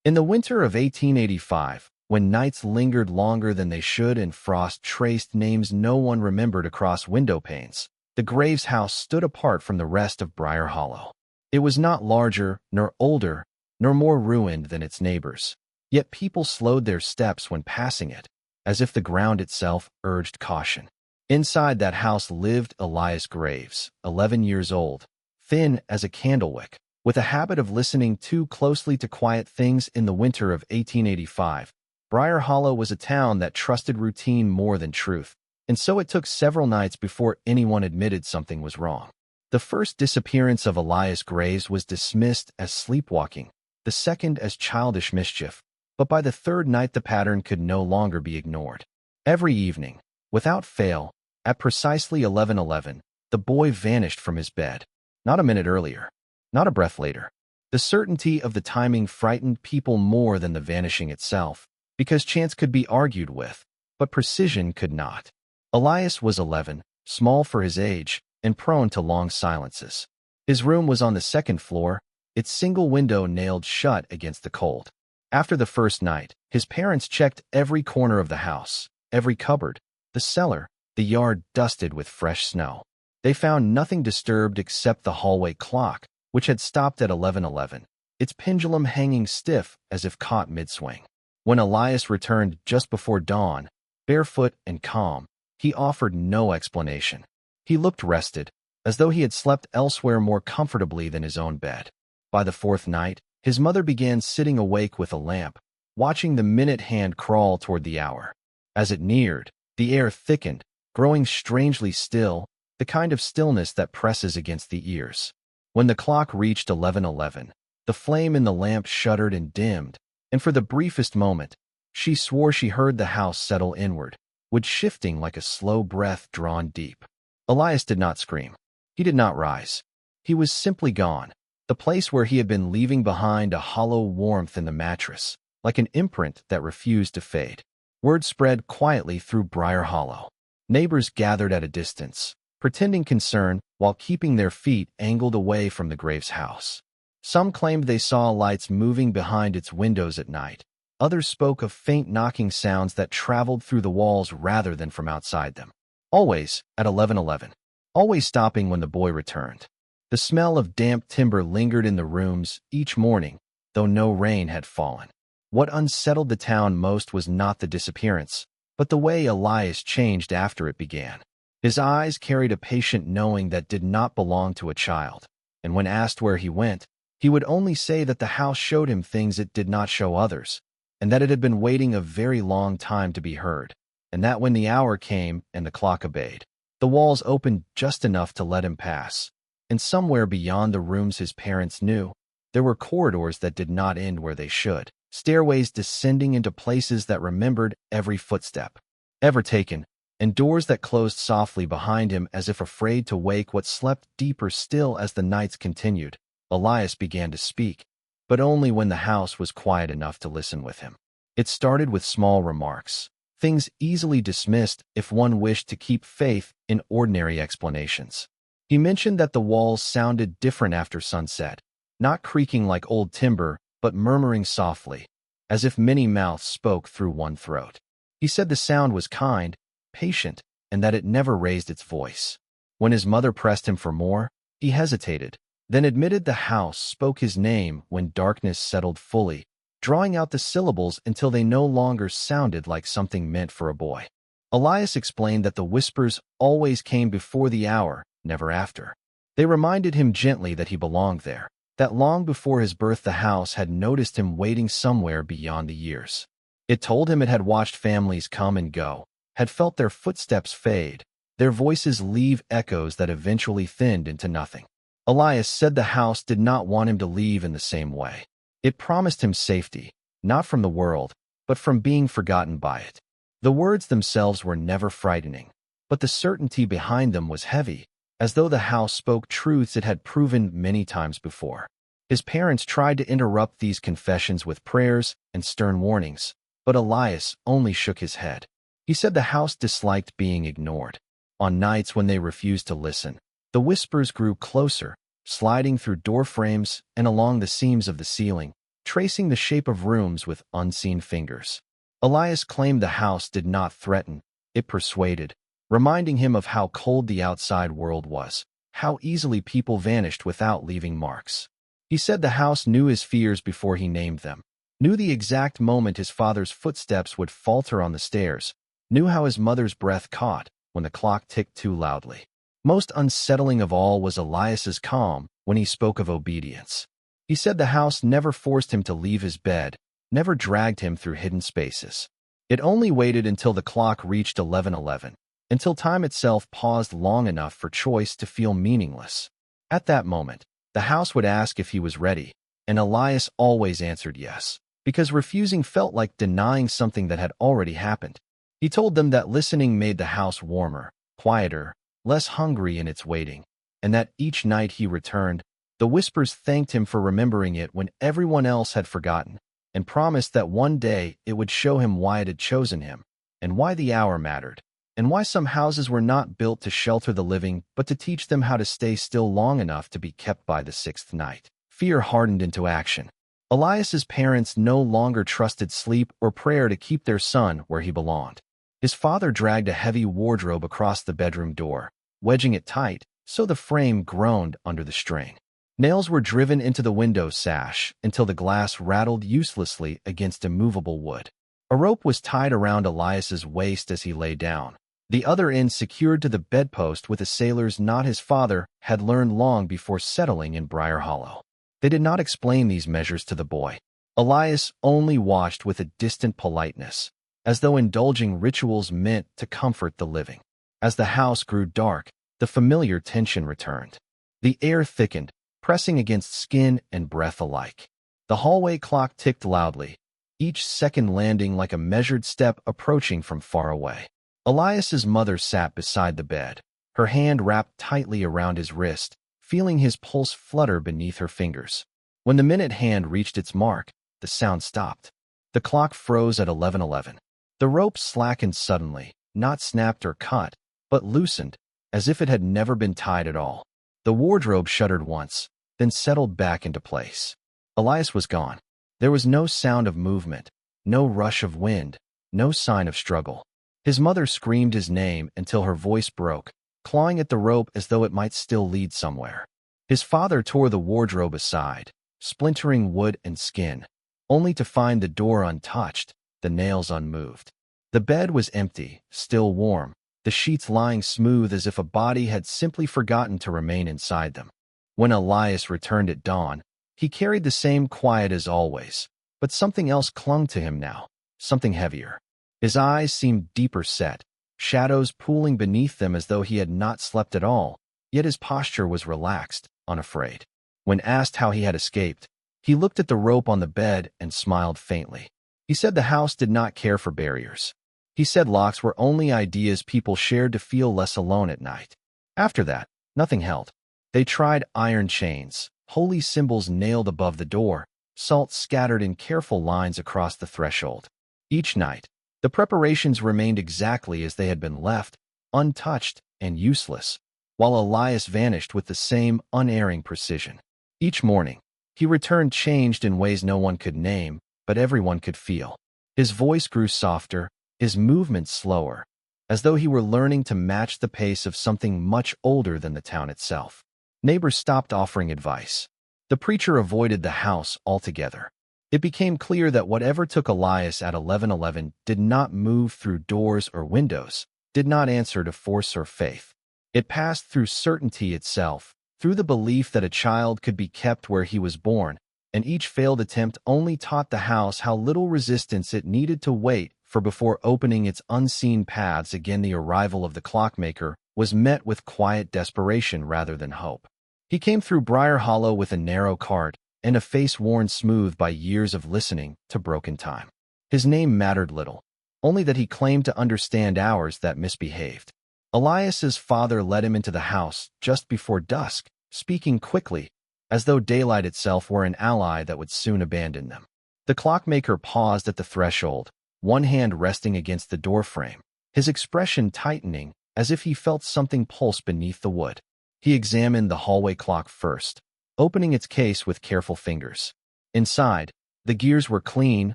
In the winter of 1885, when nights lingered longer than they should and frost traced names no one remembered across window panes, the Graves house stood apart from the rest of Briar Hollow. It was not larger, nor older, nor more ruined than its neighbors. Yet people slowed their steps when passing it, as if the ground itself urged caution. Inside that house lived Elias Graves, 11 years old, thin as a candlewick, with a habit of listening too closely to quiet things. In the winter of 1885, Briar Hollow was a town that trusted routine more than truth, and so it took several nights before anyone admitted something was wrong. The first disappearance of Elias Graves was dismissed as sleepwalking, the second as childish mischief, but by the third night the pattern could no longer be ignored. Every evening, without fail, at precisely 11:11, the boy vanished from his bed. Not a minute earlier, not a breath later. The certainty of the timing frightened people more than the vanishing itself, because chance could be argued with, but precision could not. Elias was 11, small for his age, and prone to long silences. His room was on the second floor, its single window nailed shut against the cold. After the first night, his parents checked every corner of the house, every cupboard, the cellar, the yard dusted with fresh snow. They found nothing disturbed except the hallway clock, which had stopped at 11:11, its pendulum hanging stiff as if caught mid-swing. When Elias returned just before dawn, barefoot and calm, he offered no explanation. He looked rested, as though he had slept elsewhere more comfortably than his own bed. By the fourth night, his mother began sitting awake with a lamp, watching the minute hand crawl toward the hour. As it neared, the air thickened, growing strangely still, the kind of stillness that presses against the ears. When the clock reached 11:11, the flame in the lamp shuddered and dimmed, and for the briefest moment, she swore she heard the house settle inward, wood shifting like a slow breath drawn deep. Elias did not scream. He did not rise. He was simply gone, the place where he had been leaving behind a hollow warmth in the mattress, like an imprint that refused to fade. Word spread quietly through Briar Hollow. Neighbors gathered at a distance, pretending concern while keeping their feet angled away from the Graves house. Some claimed they saw lights moving behind its windows at night. Others spoke of faint knocking sounds that traveled through the walls rather than from outside them. Always at 11:11. Always stopping when the boy returned. The smell of damp timber lingered in the rooms each morning, though no rain had fallen. What unsettled the town most was not the disappearance, but the way Elias changed after it began. His eyes carried a patient knowing that did not belong to a child, and when asked where he went, he would only say that the house showed him things it did not show others, and that it had been waiting a very long time to be heard, and that when the hour came and the clock obeyed, the walls opened just enough to let him pass, and somewhere beyond the rooms his parents knew, there were corridors that did not end where they should, stairways descending into places that remembered every footstep ever taken, and doors that closed softly behind him as if afraid to wake what slept deeper still. As the nights continued, Elias began to speak, but only when the house was quiet enough to listen with him. It started with small remarks, things easily dismissed if one wished to keep faith in ordinary explanations. He mentioned that the walls sounded different after sunset, not creaking like old timber, but murmuring softly, as if many mouths spoke through one throat. He said the sound was kind, patient, and that it never raised its voice. When his mother pressed him for more, he hesitated, then admitted the house spoke his name when darkness settled fully, drawing out the syllables until they no longer sounded like something meant for a boy. Elias explained that the whispers always came before the hour, never after. They reminded him gently that he belonged there, that long before his birth the house had noticed him waiting somewhere beyond the years. It told him it had watched families come and go, had felt their footsteps fade, their voices leave echoes that eventually thinned into nothing. Elias said the house did not want him to leave in the same way. It promised him safety, not from the world, but from being forgotten by it. The words themselves were never frightening, but the certainty behind them was heavy, as though the house spoke truths it had proven many times before. His parents tried to interrupt these confessions with prayers and stern warnings, but Elias only shook his head. He said the house disliked being ignored. On nights when they refused to listen, the whispers grew closer, sliding through door frames and along the seams of the ceiling, tracing the shape of rooms with unseen fingers. Elias claimed the house did not threaten, it persuaded, reminding him of how cold the outside world was, how easily people vanished without leaving marks. He said the house knew his fears before he named them, knew the exact moment his father's footsteps would falter on the stairs, knew how his mother's breath caught when the clock ticked too loudly. Most unsettling of all was Elias's calm when he spoke of obedience. He said the house never forced him to leave his bed, never dragged him through hidden spaces. It only waited until the clock reached 11:11, until time itself paused long enough for choice to feel meaningless. At that moment, the house would ask if he was ready, and Elias always answered yes, because refusing felt like denying something that had already happened. He told them that listening made the house warmer, quieter, less hungry in its waiting, and that each night he returned, the whispers thanked him for remembering it when everyone else had forgotten, and promised that one day it would show him why it had chosen him, and why the hour mattered, and why some houses were not built to shelter the living but to teach them how to stay still long enough to be kept by the sixth night. Fear hardened into action. Elias's parents no longer trusted sleep or prayer to keep their son where he belonged. His father dragged a heavy wardrobe across the bedroom door, wedging it tight so the frame groaned under the strain. Nails were driven into the window sash until the glass rattled uselessly against immovable wood. A rope was tied around Elias's waist as he lay down, the other end secured to the bedpost with a sailor's knot his father had learned long before settling in Briar Hollow. They did not explain these measures to the boy. Elias only watched with a distant politeness, as though indulging rituals meant to comfort the living. As the house grew dark, the familiar tension returned. The air thickened, pressing against skin and breath alike. The hallway clock ticked loudly, each second landing like a measured step approaching from far away. Elias's mother sat beside the bed, her hand wrapped tightly around his wrist, feeling his pulse flutter beneath her fingers. When the minute hand reached its mark, the sound stopped. The clock froze at 11:11. The rope slackened suddenly, not snapped or cut, but loosened, as if it had never been tied at all. The wardrobe shuddered once, then settled back into place. Elias was gone. There was no sound of movement, no rush of wind, no sign of struggle. His mother screamed his name until her voice broke, clawing at the rope as though it might still lead somewhere. His father tore the wardrobe aside, splintering wood and skin, only to find the door untouched, the nails unmoved. The bed was empty, still warm, the sheets lying smooth as if a body had simply forgotten to remain inside them. When Elias returned at dawn, he carried the same quiet as always, but something else clung to him now, something heavier. His eyes seemed deeper set, shadows pooling beneath them as though he had not slept at all, yet his posture was relaxed, unafraid. When asked how he had escaped, he looked at the rope on the bed and smiled faintly. He said the house did not care for barriers. He said locks were only ideas people shared to feel less alone at night. After that, nothing held. They tried iron chains, holy symbols nailed above the door, salt scattered in careful lines across the threshold. Each night, the preparations remained exactly as they had been left, untouched and useless, while Elias vanished with the same unerring precision. Each morning, he returned changed in ways no one could name, but everyone could feel. His voice grew softer, his movements slower, as though he were learning to match the pace of something much older than the town itself. Neighbors stopped offering advice. The preacher avoided the house altogether. It became clear that whatever took Elias at 11:11 did not move through doors or windows, did not answer to force or faith. It passed through certainty itself, through the belief that a child could be kept where he was born, and each failed attempt only taught the house how little resistance it needed to wait for before opening its unseen paths again. The arrival of the clockmaker was met with quiet desperation rather than hope. He came through Briar Hollow with a narrow cart and a face worn smooth by years of listening to broken time. His name mattered little, only that he claimed to understand hours that misbehaved. Elias's father led him into the house just before dusk, speaking quickly, as though daylight itself were an ally that would soon abandon them. The clockmaker paused at the threshold, one hand resting against the doorframe, his expression tightening as if he felt something pulse beneath the wood. He examined the hallway clock first, opening its case with careful fingers. Inside, The gears were clean,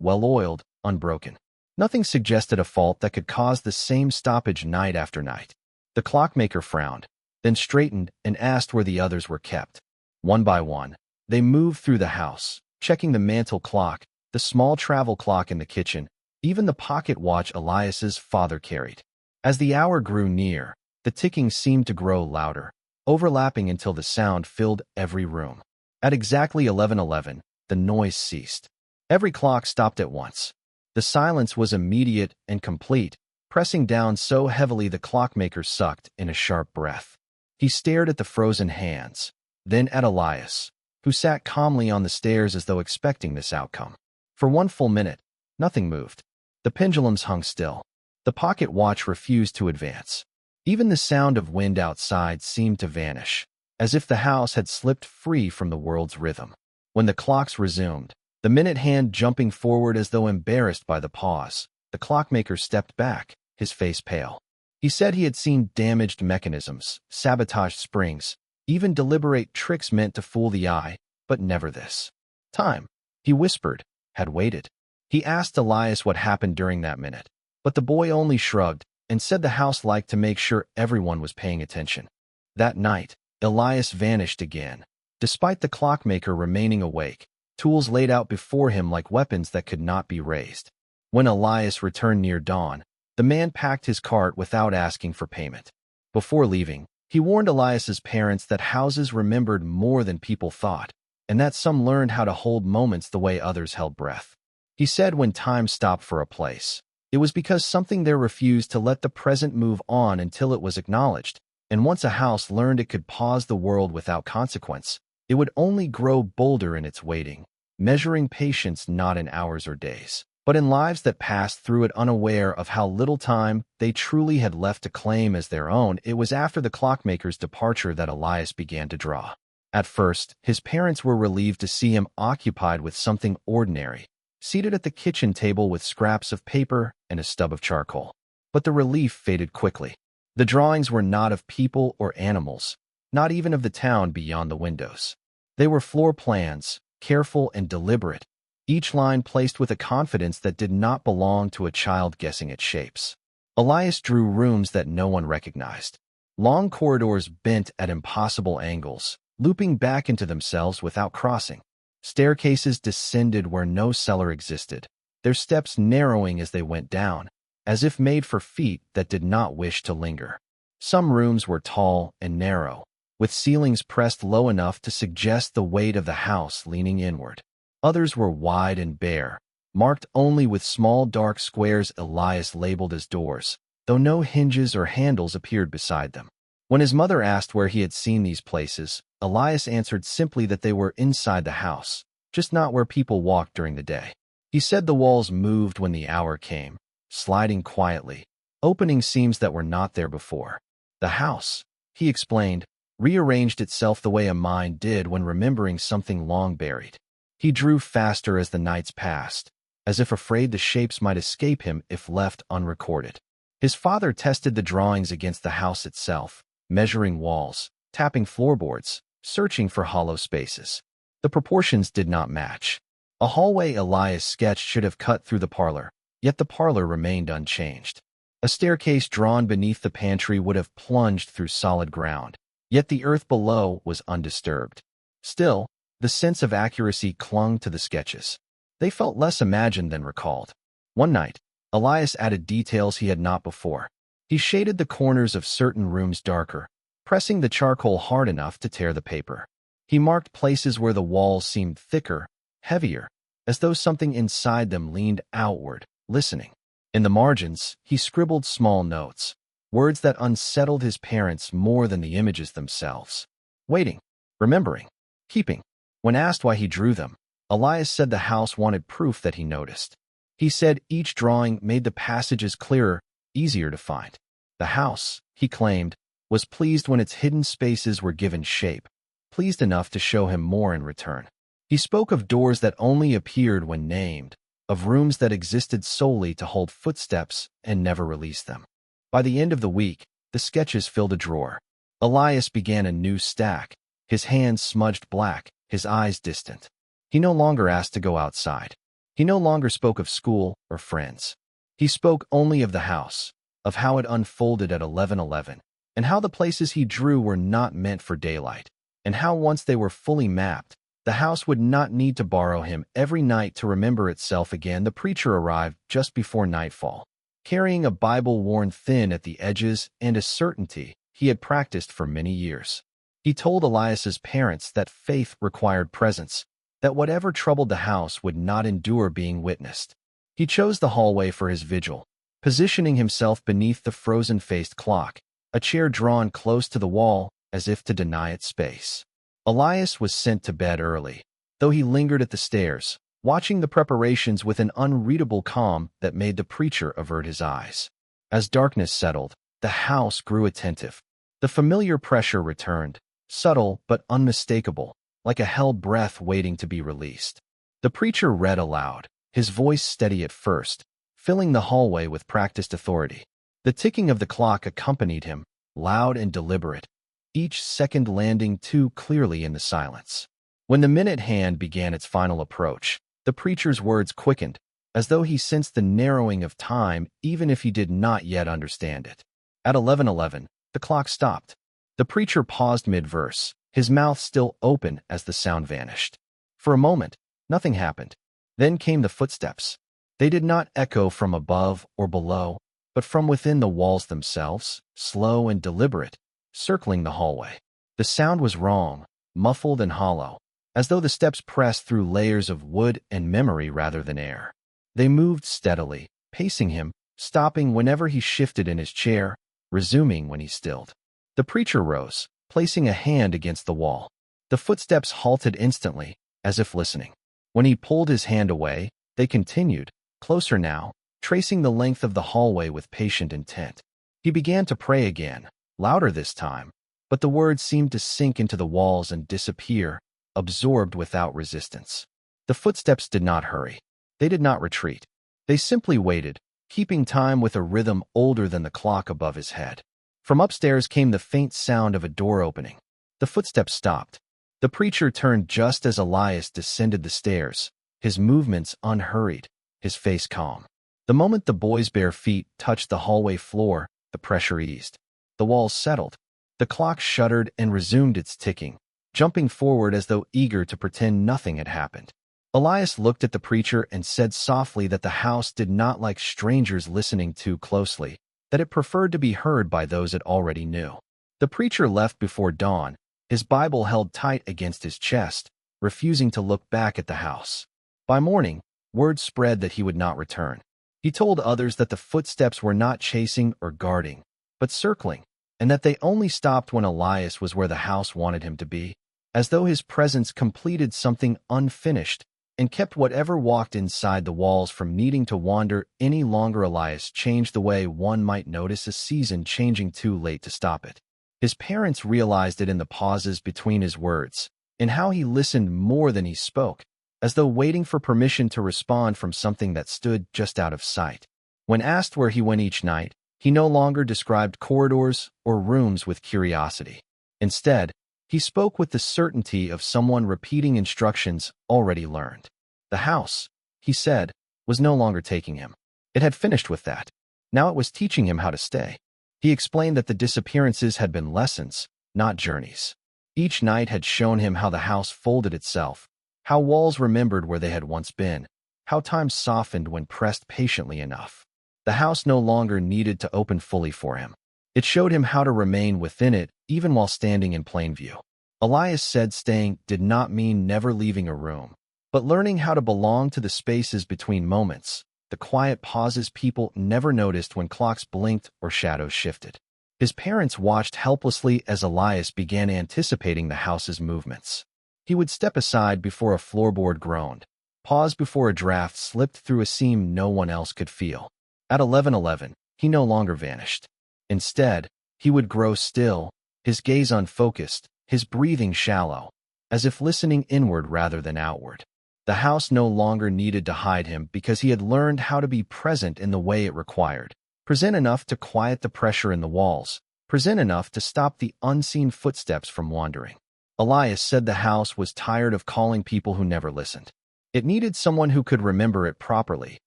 well-oiled, unbroken. Nothing suggested a fault that could cause the same stoppage night after night. The clockmaker frowned, then straightened and asked where the others were kept. One by one, they moved through the house, checking the mantel clock, the small travel clock in the kitchen, even the pocket watch Elias's father carried. As the hour grew near, the ticking seemed to grow louder, overlapping until the sound filled every room. At exactly 11:11, the noise ceased. Every clock stopped at once. The silence was immediate and complete, pressing down so heavily the clockmaker sucked in a sharp breath. He stared at the frozen hands, then at Elias, who sat calmly on the stairs as though expecting this outcome. For one full minute, nothing moved. The pendulums hung still. The pocket watch refused to advance. Even the sound of wind outside seemed to vanish, as if the house had slipped free from the world's rhythm. When the clocks resumed, the minute hand jumping forward as though embarrassed by the pause, the clockmaker stepped back, his face pale. He said he had seen damaged mechanisms, sabotaged springs, even deliberate tricks meant to fool the eye, but never this. Time, he whispered, had waited. He asked Elias what happened during that minute, but the boy only shrugged and said the house liked to make sure everyone was paying attention. That night, Elias vanished again, despite the clockmaker remaining awake, tools laid out before him like weapons that could not be raised. When Elias returned near dawn, the man packed his cart without asking for payment. Before leaving, he warned Elias's parents that houses remembered more than people thought, and that some learned how to hold moments the way others held breath. He said when time stopped for a place, it was because something there refused to let the present move on until it was acknowledged, and once a house learned it could pause the world without consequence, it would only grow bolder in its waiting, measuring patience not in hours or days, but in lives that passed through it unaware of how little time they truly had left to claim as their own. It was after the clockmaker's departure that Elias began to draw. At first, his parents were relieved to see him occupied with something ordinary, seated at the kitchen table with scraps of paper and a stub of charcoal. But the relief faded quickly. The drawings were not of people or animals, not even of the town beyond the windows. They were floor plans, careful and deliberate, each line placed with a confidence that did not belong to a child guessing at shapes. Elias drew rooms that no one recognized. Long corridors bent at impossible angles, looping back into themselves without crossing. Staircases descended where no cellar existed, their steps narrowing as they went down, as if made for feet that did not wish to linger. Some rooms were tall and narrow, with ceilings pressed low enough to suggest the weight of the house leaning inward. Others were wide and bare, marked only with small dark squares Elias labeled as doors, though no hinges or handles appeared beside them. When his mother asked where he had seen these places, Elias answered simply that they were inside the house, just not where people walked during the day. He said the walls moved when the hour came, sliding quietly, opening seams that were not there before. The house, he explained, rearranged itself the way a mind did when remembering something long buried. He drew faster as the nights passed, as if afraid the shapes might escape him if left unrecorded. His father tested the drawings against the house itself, measuring walls, tapping floorboards, searching for hollow spaces. The proportions did not match. A hallway Elias sketched should have cut through the parlor, yet the parlor remained unchanged. A staircase drawn beneath the pantry would have plunged through solid ground, yet the earth below was undisturbed. Still, the sense of accuracy clung to the sketches. They felt less imagined than recalled. One night, Elias added details he had not before. He shaded the corners of certain rooms darker, pressing the charcoal hard enough to tear the paper. He marked places where the walls seemed thicker, heavier, as though something inside them leaned outward, listening. In the margins, he scribbled small notes, words that unsettled his parents more than the images themselves. Waiting, remembering, keeping. When asked why he drew them, Elias said the house wanted proof that he noticed. He said each drawing made the passages clearer, easier to find. The house, he claimed, was pleased when its hidden spaces were given shape, pleased enough to show him more in return. He spoke of doors that only appeared when named, of rooms that existed solely to hold footsteps and never released them. By the end of the week, the sketches filled a drawer. Elias began a new stack, his hands smudged black, his eyes distant. He no longer asked to go outside. He no longer spoke of school or friends. He spoke only of the house, of how it unfolded at 11:11, and how the places he drew were not meant for daylight, and how once they were fully mapped, the house would not need to borrow him every night to remember itself again. The preacher arrived just before nightfall, carrying a Bible worn thin at the edges and a certainty he had practiced for many years. He told Elias's parents that faith required presence, that whatever troubled the house would not endure being witnessed. He chose the hallway for his vigil, positioning himself beneath the frozen-faced clock, a chair drawn close to the wall as if to deny it space. Elias was sent to bed early, though he lingered at the stairs, watching the preparations with an unreadable calm that made the preacher avert his eyes. As darkness settled, the house grew attentive. The familiar pressure returned, subtle but unmistakable, like a held breath waiting to be released. The preacher read aloud, his voice steady at first, filling the hallway with practiced authority. The ticking of the clock accompanied him, loud and deliberate, each second landing too clearly in the silence. When the minute hand began its final approach, the preacher's words quickened, as though he sensed the narrowing of time even if he did not yet understand it. At 11:11, the clock stopped. The preacher paused mid-verse, his mouth still open as the sound vanished. For a moment, nothing happened. Then came the footsteps. They did not echo from above or below, but from within the walls themselves, slow and deliberate, circling the hallway. The sound was wrong, muffled and hollow, as though the steps pressed through layers of wood and memory rather than air. They moved steadily, pacing him, stopping whenever he shifted in his chair, resuming when he stilled. The preacher rose, placing a hand against the wall. The footsteps halted instantly, as if listening. When he pulled his hand away, they continued, closer now, tracing the length of the hallway with patient intent. He began to pray again, louder this time, but the words seemed to sink into the walls and disappear, absorbed without resistance. The footsteps did not hurry. They did not retreat. They simply waited, keeping time with a rhythm older than the clock above his head. From upstairs came the faint sound of a door opening. The footsteps stopped. The preacher turned just as Elias descended the stairs, his movements unhurried, his face calm. The moment the boy's bare feet touched the hallway floor, the pressure eased. The walls settled. The clock shuddered and resumed its ticking, jumping forward as though eager to pretend nothing had happened. Elias looked at the preacher and said softly that the house did not like strangers listening too closely, that it preferred to be heard by those it already knew. The preacher left before dawn, his Bible held tight against his chest, refusing to look back at the house. By morning, word spread that he would not return. He told others that the footsteps were not chasing or guarding, but circling, and that they only stopped when Elias was where the house wanted him to be, as though his presence completed something unfinished and kept whatever walked inside the walls from needing to wander any longer. Elias changed the way one might notice a season changing too late to stop it. His parents realized it in the pauses between his words, in how he listened more than he spoke, as though waiting for permission to respond from something that stood just out of sight. When asked where he went each night, he no longer described corridors or rooms with curiosity. Instead, he spoke with the certainty of someone repeating instructions already learned. The house, he said, was no longer taking him. It had finished with that. Now it was teaching him how to stay. He explained that the disappearances had been lessons, not journeys. Each night had shown him how the house folded itself, how walls remembered where they had once been, how time softened when pressed patiently enough. The house no longer needed to open fully for him. It showed him how to remain within it, even while standing in plain view. Elias said staying did not mean never leaving a room, but learning how to belong to the spaces between moments, the quiet pauses people never noticed when clocks blinked or shadows shifted. His parents watched helplessly as Elias began anticipating the house's movements. He would step aside before a floorboard groaned, pause before a draft slipped through a seam no one else could feel. At 11:11, he no longer vanished. Instead, he would grow still, his gaze unfocused, his breathing shallow, as if listening inward rather than outward. The house no longer needed to hide him because he had learned how to be present in the way it required. Present enough to quiet the pressure in the walls, present enough to stop the unseen footsteps from wandering. Elias said the house was tired of calling people who never listened. It needed someone who could remember it properly,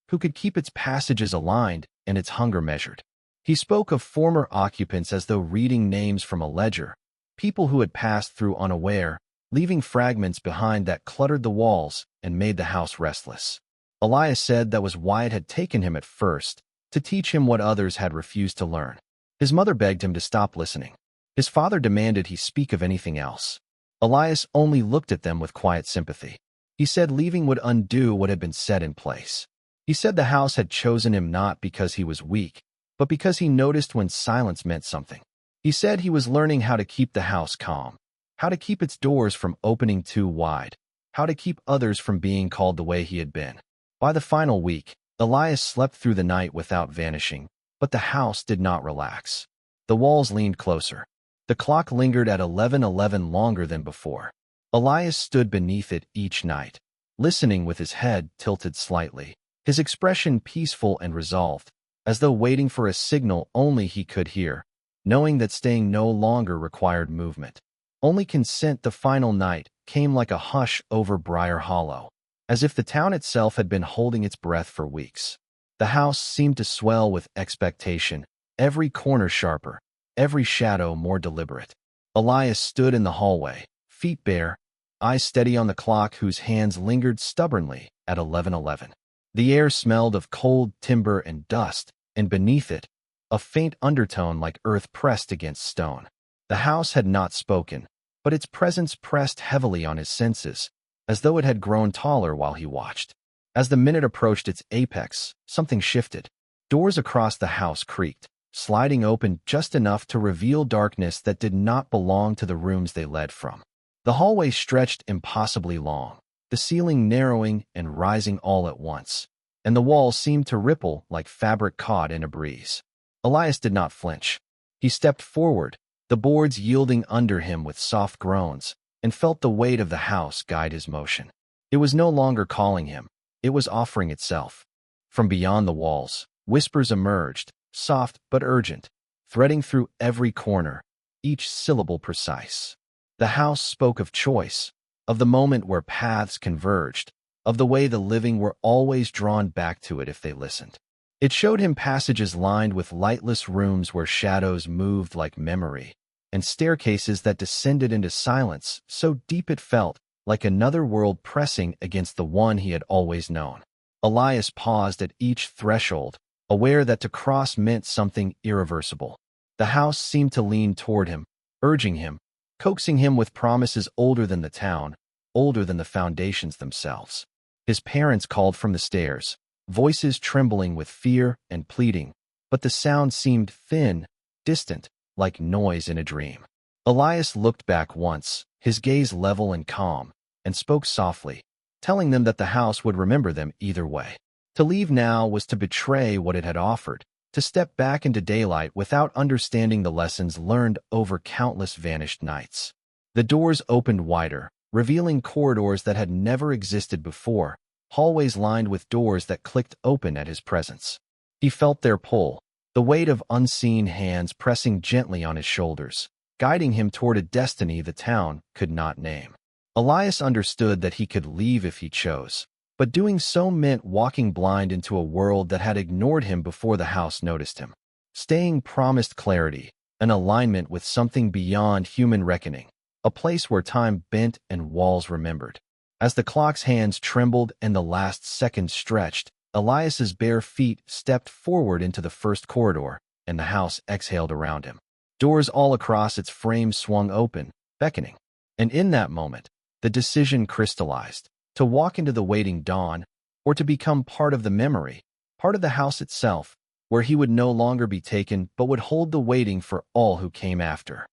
who could keep its passages aligned and its hunger measured. He spoke of former occupants as though reading names from a ledger, people who had passed through unaware, leaving fragments behind that cluttered the walls and made the house restless. Elias said that was why it had taken him at first, to teach him what others had refused to learn. His mother begged him to stop listening. His father demanded he speak of anything else. Elias only looked at them with quiet sympathy. He said leaving would undo what had been set in place. He said the house had chosen him not because he was weak, but because he noticed when silence meant something. He said he was learning how to keep the house calm, how to keep its doors from opening too wide, how to keep others from being called the way he had been. By the final week, Elias slept through the night without vanishing, but the house did not relax. The walls leaned closer. The clock lingered at 11:11 longer than before. Elias stood beneath it each night, listening with his head tilted slightly, his expression peaceful and resolved, as though waiting for a signal only he could hear, knowing that staying no longer required movement. Only consent. The final night came like a hush over Briar Hollow, as if the town itself had been holding its breath for weeks. The house seemed to swell with expectation, every corner sharper, every shadow more deliberate. Elias stood in the hallway, feet bare, eyes steady on the clock whose hands lingered stubbornly at 11:11. The air smelled of cold timber and dust, and beneath it, a faint undertone like earth pressed against stone. The house had not spoken, but its presence pressed heavily on his senses, as though it had grown taller while he watched. As the minute approached its apex, something shifted. Doors across the house creaked, sliding open just enough to reveal darkness that did not belong to the rooms they led from. The hallway stretched impossibly long, the ceiling narrowing and rising all at once, and the walls seemed to ripple like fabric caught in a breeze. Elias did not flinch. He stepped forward, the boards yielding under him with soft groans, and felt the weight of the house guide his motion. It was no longer calling him. It was offering itself. From beyond the walls, whispers emerged, soft but urgent, threading through every corner, each syllable precise. The house spoke of choice, of the moment where paths converged, of the way the living were always drawn back to it if they listened. It showed him passages lined with lightless rooms where shadows moved like memory, and staircases that descended into silence so deep it felt like another world pressing against the one he had always known. Elias paused at each threshold, aware that to cross meant something irreversible. The house seemed to lean toward him, urging him, coaxing him with promises older than the town, older than the foundations themselves. His parents called from the stairs, voices trembling with fear and pleading, but the sound seemed thin, distant, like noise in a dream. Elias looked back once, his gaze level and calm, and spoke softly, telling them that the house would remember them either way. To leave now was to betray what it had offered, to step back into daylight without understanding the lessons learned over countless vanished nights. The doors opened wider, revealing corridors that had never existed before, hallways lined with doors that clicked open at his presence. He felt their pull, the weight of unseen hands pressing gently on his shoulders, guiding him toward a destiny the town could not name. Elias understood that he could leave if he chose, but doing so meant walking blind into a world that had ignored him before the house noticed him. Staying promised clarity, an alignment with something beyond human reckoning, a place where time bent and walls remembered. As the clock's hands trembled and the last seconds stretched, Elias's bare feet stepped forward into the first corridor, and the house exhaled around him. Doors all across its frame swung open, beckoning. And in that moment, the decision crystallized: to walk into the waiting dawn, or to become part of the memory, part of the house itself, where he would no longer be taken but would hold the waiting for all who came after.